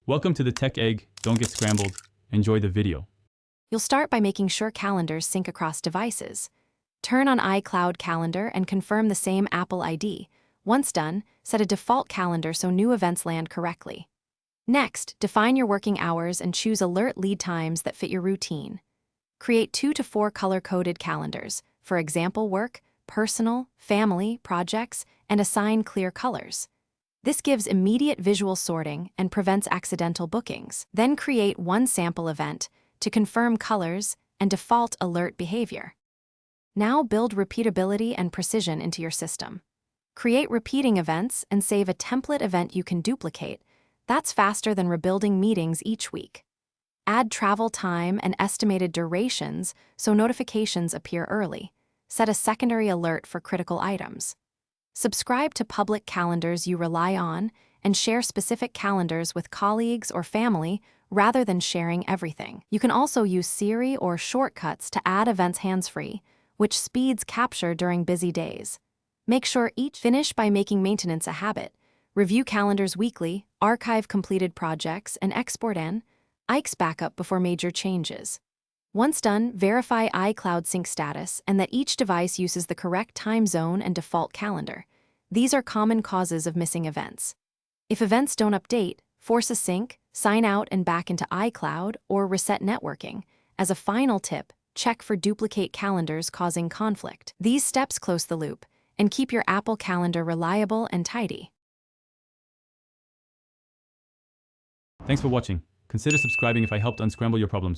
Welcome to the Tech Egg. Don't get scrambled. Enjoy the video. You'll start by making sure calendars sync across devices. Turn on iCloud Calendar and confirm the same Apple ID. Once done, set a default calendar so new events land correctly. Next, define your working hours and choose alert lead times that fit your routine. Create 2 to 4 color-coded calendars, for example work, personal, family, projects, and assign clear colors. This gives immediate visual sorting and prevents accidental bookings. Then create one sample event to confirm colors and default alert behavior. Now build repeatability and precision into your system. Create repeating events and save a template event you can duplicate. That's faster than rebuilding meetings each week. Add travel time and estimated durations so notifications appear early. Set a secondary alert for critical items. Subscribe to public calendars you rely on and share specific calendars with colleagues or family rather than sharing everything. You can also use Siri or shortcuts to add events hands-free, which speeds capture during busy days. Make sure finish by making maintenance a habit. Review calendars weekly, archive completed projects, and export iCloud backup before major changes. Once done, verify iCloud sync status and that each device uses the correct time zone and default calendar. These are common causes of missing events. If events don't update, force a sync, sign out and back into iCloud, or reset networking. As a final tip, check for duplicate calendars causing conflict. These steps close the loop and keep your Apple Calendar reliable and tidy. Thanks for watching. Consider subscribing if I helped unscramble your problems.